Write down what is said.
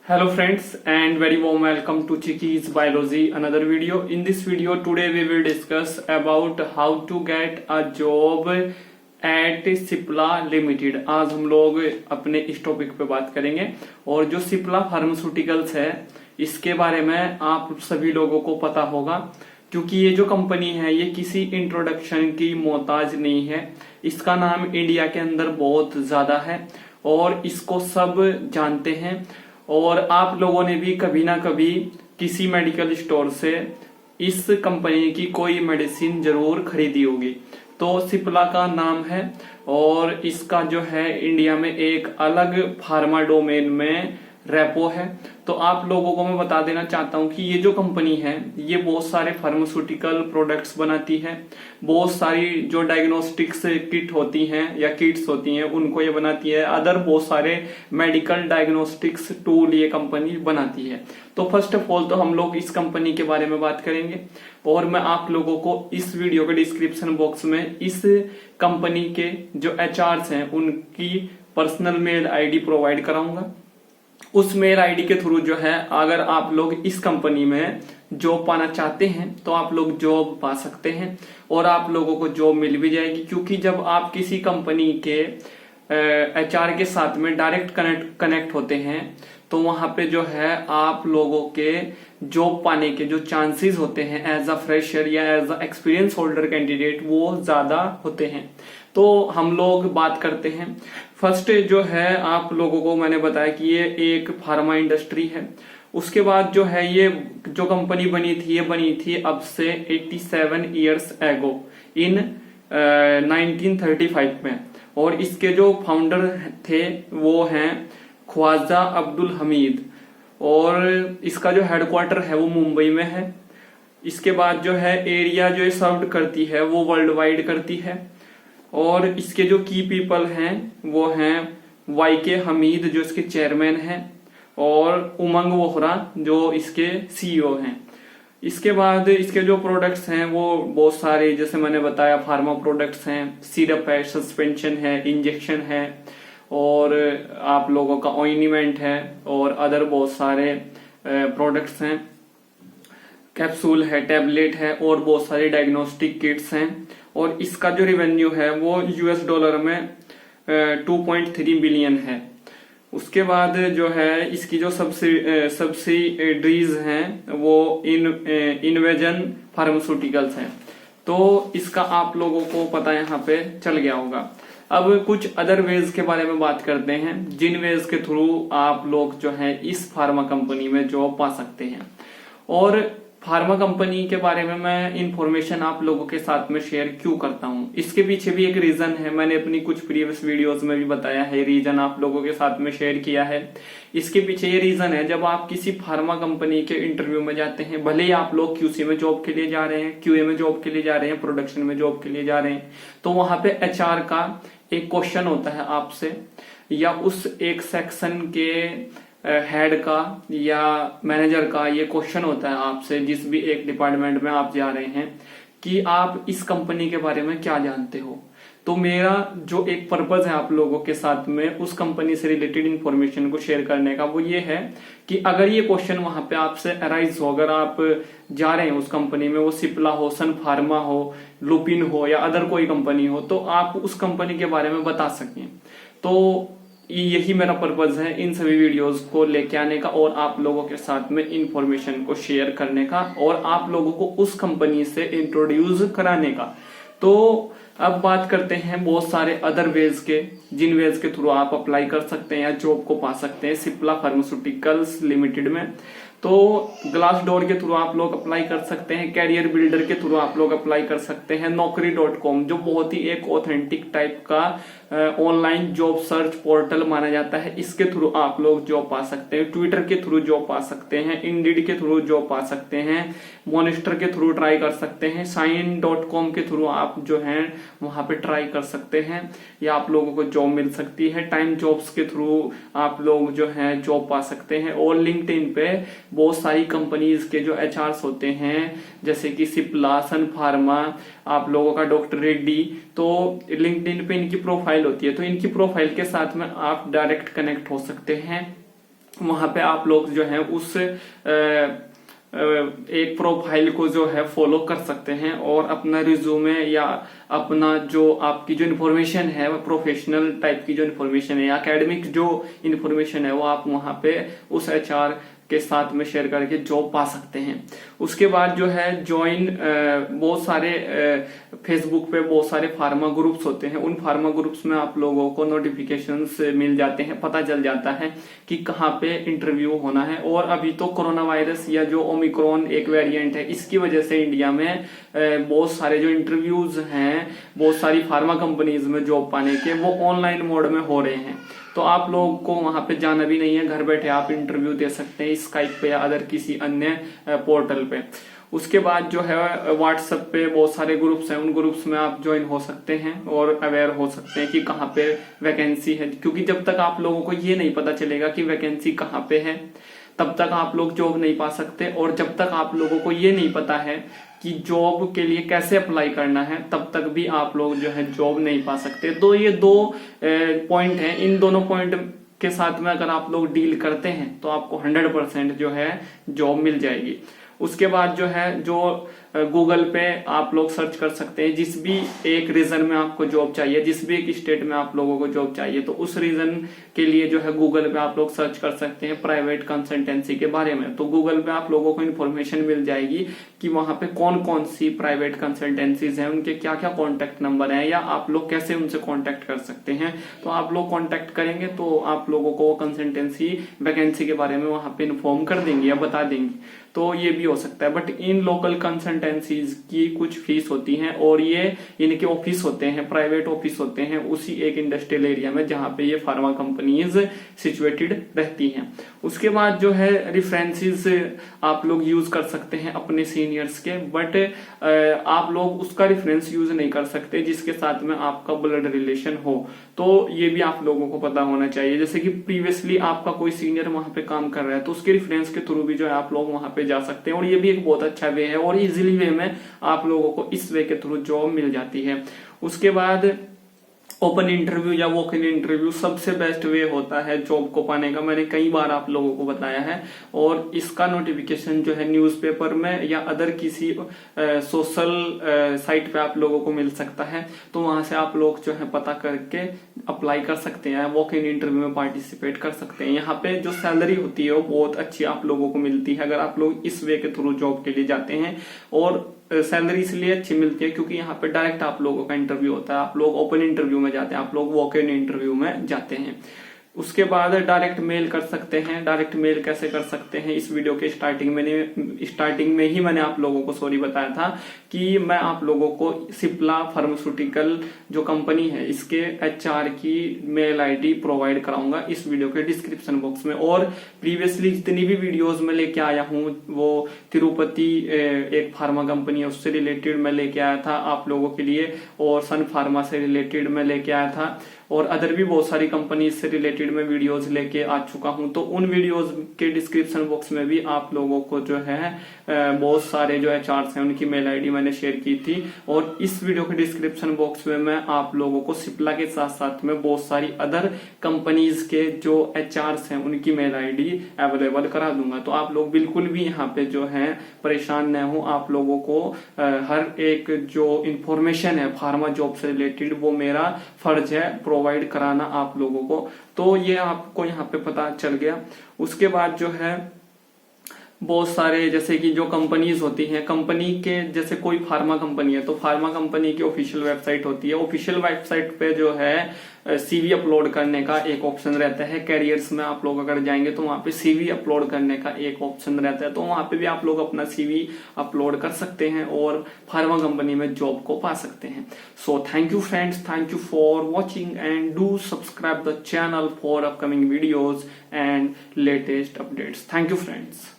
Hello friends and very warm welcome to Chiki Biology, another video. In this video today we will discuss about how to get a job at Cipla Limited. आज हम लोग अपने इस topic पे बात करेंगे और जो सिप्ला फार्मास्यूटिकल्स है इसके बारे में आप सभी लोगों को पता होगा क्योंकि ये जो कंपनी है ये किसी इंट्रोडक्शन की मोहताज नहीं है। इसका नाम इंडिया के अंदर बहुत ज्यादा है और इसको सब जानते हैं और आप लोगों ने भी कभी ना कभी किसी मेडिकल स्टोर से इस कंपनी की कोई मेडिसिन जरूर खरीदी होगी। तो सिप्ला का नाम है और इसका जो है इंडिया में एक अलग फार्मा डोमेन में रेपो है। तो आप लोगों को मैं बता देना चाहता हूं कि ये जो कंपनी है ये बहुत सारे फार्मास्यूटिकल प्रोडक्ट्स बनाती है, बहुत सारी जो डायग्नोस्टिक्स किट होती हैं या किट्स होती हैं उनको ये बनाती है, अदर बहुत सारे मेडिकल डायग्नोस्टिक्स टूल ये कंपनी बनाती है। तो फर्स्ट ऑफ ऑल तो हम लोग इस कंपनी के बारे में बात करेंगे और मैं आप लोगों को इस वीडियो के डिस्क्रिप्शन बॉक्स में इस कंपनी के जो एचआर्स हैं उनकी पर्सनल मेल आईडी प्रोवाइड कराऊंगा। उस मेल आईडी के थ्रू जो है अगर आप लोग इस कंपनी में जॉब पाना चाहते हैं तो आप लोग जॉब पा सकते हैं और आप लोगों को जॉब मिल भी जाएगी, क्योंकि जब आप किसी कंपनी के एचआर के साथ में डायरेक्ट कनेक्ट होते हैं तो वहां पे जो है आप लोगों के जॉब पाने के जो चांसेस होते हैं एज अ फ्रेशर या as a experience holder candidate वो ज्यादा होते हैं। तो हम लोग बात करते हैं। फर्स्ट जो है आप लोगों को मैंने बताया कि ये एक फार्मा इंडस्ट्री है। उसके बाद जो है ये जो कंपनी बनी थी ये बनी थी अब से 87 इयर्स एगो इन 1935 में और इसके जो फाउंडर थे वो हैं ख्वाजा अब्दुल हमीद और इसका जो हेडक्वार्टर है वो मुंबई में है। इसके बाद जो है एरिया जो सर्व करती है वो वर्ल्ड वाइड करती है और इसके जो की पीपल हैं वो हैं वाईके हमीद जो इसके चेयरमैन हैं और उमंग वोहरा जो इसके सीईओ हैं। इसके बाद इसके जो प्रोडक्ट्स हैं वो बहुत सारे जैसे मैंने बताया फार्मा प्रोडक्ट्स हैं, सिरप है, सस्पेंशन है, इंजेक्शन है और आप लोगों का ऑइंटमेंट है और अदर बहुत सारे प्रोडक्ट्स हैं, कैप्सूल है, टैबलेट है और बहुत सारे डायग्नोस्टिक किट्स हैं। और इसका जो रेवेन्यू है वो यूएस डॉलर में 2.3 बिलियन है। उसके बाद जो है इसकी जो सब्सिडीज हैं वो इनवेजन फार्मास्यूटिकल्स हैं। तो इसका आप लोगों को पता यहाँ पे चल गया होगा। अब कुछ अदर वेज के बारे में बात करते हैं जिन वेज के थ्रू आप लोग जो है इस फार्मा कंपनी में जॉब पा सकते हैं। और फार्मा कंपनी के बारे में मैं इंफॉर्मेशन आप लोगों के साथ में शेयर क्यों करता हूं, इसके पीछे भी एक रीजन है। मैंने अपनी कुछ प्रीवियस वीडियोस में भी बताया है, रीजन आप लोगों के साथ में शेयर किया है। इसके पीछे ये रीजन है, जब आप किसी फार्मा कंपनी के इंटरव्यू में जाते हैं, भले ही आप लोग क्यूसी में जॉब के लिए जा रहे हैं, क्यूए में जॉब के लिए जा रहे हैं, प्रोडक्शन में जॉब के लिए जा रहे हैं, तो वहां पे एचआर का एक क्वेश्चन होता है आपसे या उस एक सेक्शन के हेड का या मैनेजर का ये क्वेश्चन होता है आपसे जिस भी एक डिपार्टमेंट में आप जा रहे हैं कि आप इस कंपनी के बारे में क्या जानते हो। तो मेरा जो एक पर्पज है आप लोगों के साथ में उस कंपनी से रिलेटेड इंफॉर्मेशन को शेयर करने का वो ये है कि अगर ये क्वेश्चन वहां पे आपसे अराइज हो, अगर आप जा रहे हैं उस कंपनी में, वो सिप्ला हो, सन फार्मा हो, लुपिन हो या अदर कोई कंपनी हो, तो आप उस कंपनी के बारे में बता सकें। तो यही मेरा पर्पज है इन सभी वीडियोस को लेके आने का और आप लोगों के साथ में इंफॉर्मेशन को शेयर करने का और आप लोगों को उस कंपनी से इंट्रोड्यूस कराने का। तो अब बात करते हैं बहुत सारे अदर वेज के जिन वेज के थ्रू आप अप्लाई कर सकते हैं या जॉब को पा सकते हैं सिप्ला फार्मास्यूटिकल्स लिमिटेड में। तो ग्लास डोर के थ्रू आप लोग अप्लाई कर सकते हैं, कैरियर बिल्डर के थ्रू आप लोग अप्लाई कर सकते हैं, नौकरी.com जो बहुत ही एक ऑथेंटिक टाइप का ऑनलाइन जॉब सर्च पोर्टल माना जाता है, इसके थ्रू आप लोग जॉब पा सकते हैं, ट्विटर के थ्रू जॉब पा सकते हैं, इंडीड के थ्रू जॉब पा सकते हैं, मॉनिस्टर के थ्रू ट्राई कर सकते हैं, साइन.com के थ्रू आप जो है वहां पे ट्राई कर सकते हैं या आप लोगों को जॉब मिल सकती है, टाइम जॉब्स के थ्रू आप लोग जो है जॉब पा सकते हैं। और लिंक्डइन पे बहुत सारी कंपनीज के जो एचआरस होते हैं जैसे कि सिप्ला, सन फार्मा, आप लोगों का डॉक्टर रेड्डी, तो लिंक्डइन पे इनकी प्रोफाइल होती है, तो इनकी प्रोफाइल के साथ में आप डायरेक्ट कनेक्ट हो सकते हैं वहां पे आप लोग जो है उस एक प्रोफाइल को जो है फॉलो कर सकते हैं और अपना रिज्यूमे या अपना जो आपकी जो इन्फॉर्मेशन है वो प्रोफेशनल टाइप की जो इन्फॉर्मेशन है या एकेडमिक जो इन्फॉर्मेशन है वो आप वहां पे उस एचआर के साथ में शेयर करके जॉब पा सकते हैं। उसके बाद जो है ज्वाइन बहुत सारे फेसबुक पे बहुत सारे फार्मा ग्रुप्स होते हैं, उन फार्मा ग्रुप्स में आप लोगों को नोटिफिकेशंस मिल जाते हैं, पता चल जाता है कि कहाँ पे इंटरव्यू होना है। और अभी तो कोरोना वायरस या जो ओमिक्रॉन एक वेरिएंट है इसकी वजह से इंडिया में बहुत सारे जो इंटरव्यूज हैं बहुत सारी फार्मा कंपनीज में जॉब पाने के वो ऑनलाइन मोड में हो रहे हैं। तो आप लोगों को वहां पे जाना भी नहीं है, घर बैठे आप इंटरव्यू दे सकते हैं स्काइप पे या अदर किसी अन्य पोर्टल पे। उसके बाद जो है व्हाट्सएप पे बहुत सारे ग्रुप्स हैं, उन ग्रुप्स में आप ज्वाइन हो सकते हैं और अवेयर हो सकते हैं कि कहाँ पे वैकेंसी है, क्योंकि जब तक आप लोगों को ये नहीं पता चलेगा कि वैकेंसी कहाँ पे है तब तक आप लोग जॉब नहीं पा सकते। और जब तक आप लोगों को ये नहीं पता है कि जॉब के लिए कैसे अप्लाई करना है तब तक भी आप लोग जो है जॉब नहीं पा सकते। तो ये दो पॉइंट हैं, इन दोनों पॉइंट के साथ में अगर आप लोग डील करते हैं तो आपको 100% जो है जॉब मिल जाएगी। उसके बाद जो है जो गूगल पे आप लोग सर्च कर सकते हैं, जिस भी एक रीजन में आपको जॉब चाहिए, जिस भी एक स्टेट में आप लोगों को जॉब चाहिए तो उस रीजन के लिए जो है गूगल पे आप लोग सर्च कर सकते हैं प्राइवेट कंसल्टेंसी के बारे में। तो गूगल पे आप लोगों को इन्फॉर्मेशन मिल जाएगी कि वहां पे कौन कौन सी प्राइवेट कंसल्टेंसीज हैं, उनके क्या क्या कॉन्टेक्ट नंबर है या आप लोग कैसे उनसे कॉन्टेक्ट कर सकते हैं। तो आप लोग कॉन्टेक्ट करेंगे तो आप लोगों को कंसल्टेंसी वैकेंसी के बारे में वहां पे इन्फॉर्म कर देंगे या बता देंगे। तो ये भी हो सकता है। बट इन लोकल कंसल्टेंसीज की कुछ फीस होती है और ये इनके ऑफिस होते हैं, प्राइवेट ऑफिस होते हैं उसी एक इंडस्ट्रियल एरिया में जहां पे ये फार्मा कंपनीज सिचुएटेड रहती हैं। उसके बाद जो है रेफरेंसेस आप लोग यूज कर सकते हैं अपने सीनियर्स के, बट आप लोग उसका रेफरेंस यूज नहीं कर सकते जिसके साथ में आपका ब्लड रिलेशन हो। तो ये भी आप लोगों को पता होना चाहिए। जैसे कि प्रीवियसली आपका कोई सीनियर वहां पे काम कर रहा है तो उसके रेफरेंस के थ्रू भी जो है आप लोग वहां पे जा सकते हैं और ये भी एक बहुत अच्छा वे है और इजीली वे में आप लोगों को इस वे के थ्रू जॉब मिल जाती है। उसके बाद ओपन इंटरव्यू या वॉक इन इंटरव्यू सबसे बेस्ट वे होता है जॉब को पाने का, मैंने कई बार आप लोगों को बताया है। और इसका नोटिफिकेशन जो है न्यूज़पेपर में या अदर किसी सोशल साइट पे आप लोगों को मिल सकता है, तो वहां से आप लोग जो है पता करके अप्लाई कर सकते हैं, वॉक इन इंटरव्यू में पार्टिसिपेट कर सकते हैं। यहाँ पे जो सैलरी होती है वो बहुत अच्छी आप लोगों को मिलती है अगर आप लोग इस वे के थ्रू जॉब के लिए जाते हैं। और सैलरी इसलिए अच्छी मिलती है क्योंकि यहाँ पे डायरेक्ट आप लोगों का इंटरव्यू होता है, आप लोग ओपन इंटरव्यू में जाते हैं, आप लोग वॉक इन इंटरव्यू में जाते हैं। उसके बाद डायरेक्ट मेल कर सकते हैं। डायरेक्ट मेल कैसे कर सकते हैं, इस वीडियो के स्टार्टिंग में ही मैंने आप लोगों को बताया था कि मैं आप लोगों को सिप्ला फार्मास्यूटिकल जो कंपनी है इसके एचआर की मेल आईडी प्रोवाइड कराऊंगा इस वीडियो के डिस्क्रिप्शन बॉक्स में। और प्रीवियसली जितनी भी वीडियोस में लेके आया हूं वो तिरुपति एक फार्मा कंपनी है उससे रिलेटेड मैं लेके आया था आप लोगों के लिए, और सन फार्मा से रिलेटेड मैं लेके आया था, और अदर भी बहुत सारी कंपनीज से रिलेटेड मैं वीडियोस लेके आ चुका हूं। तो उन वीडियोस के डिस्क्रिप्शन बॉक्स में भी आप लोगों को जो है बहुत सारे जो एचआर्स हैं उनकी मेल आईडी मैंने शेयर की थी। और इस वीडियो के डिस्क्रिप्शन बॉक्स में मैं आप लोगों को सिप्ला के साथ साथ में बहुत सारी अदर कंपनीज के जो एचआर्स हैं उनकी मेल आईडी अवेलेबल करा दूंगा। तो आप लोग बिल्कुल भी यहाँ पे जो है परेशान न हो, आप लोगों को हर एक जो इंफॉर्मेशन है फार्मा जॉब से रिलेटेड वो मेरा फर्ज है प्रोवाइड कराना आप लोगों को। तो ये आपको यहाँ पे पता चल गया। उसके बाद जो है बहुत सारे जैसे कि जो कंपनीज होती हैं, कंपनी के जैसे कोई फार्मा कंपनी है तो फार्मा कंपनी की ऑफिशियल वेबसाइट होती है, ऑफिशियल वेबसाइट पे जो है सीवी अपलोड करने का एक ऑप्शन रहता है। कैरियर्स में आप लोग अगर जाएंगे तो वहां पे सीवी अपलोड करने का एक ऑप्शन रहता है, तो वहां पे भी आप लोग अपना सीवी अपलोड कर सकते हैं और फार्मा कंपनी में जॉब को पा सकते हैं। So thank you friends, thank you for watching and do subscribe the channel for upcoming videos and latest updates. Thank you friends.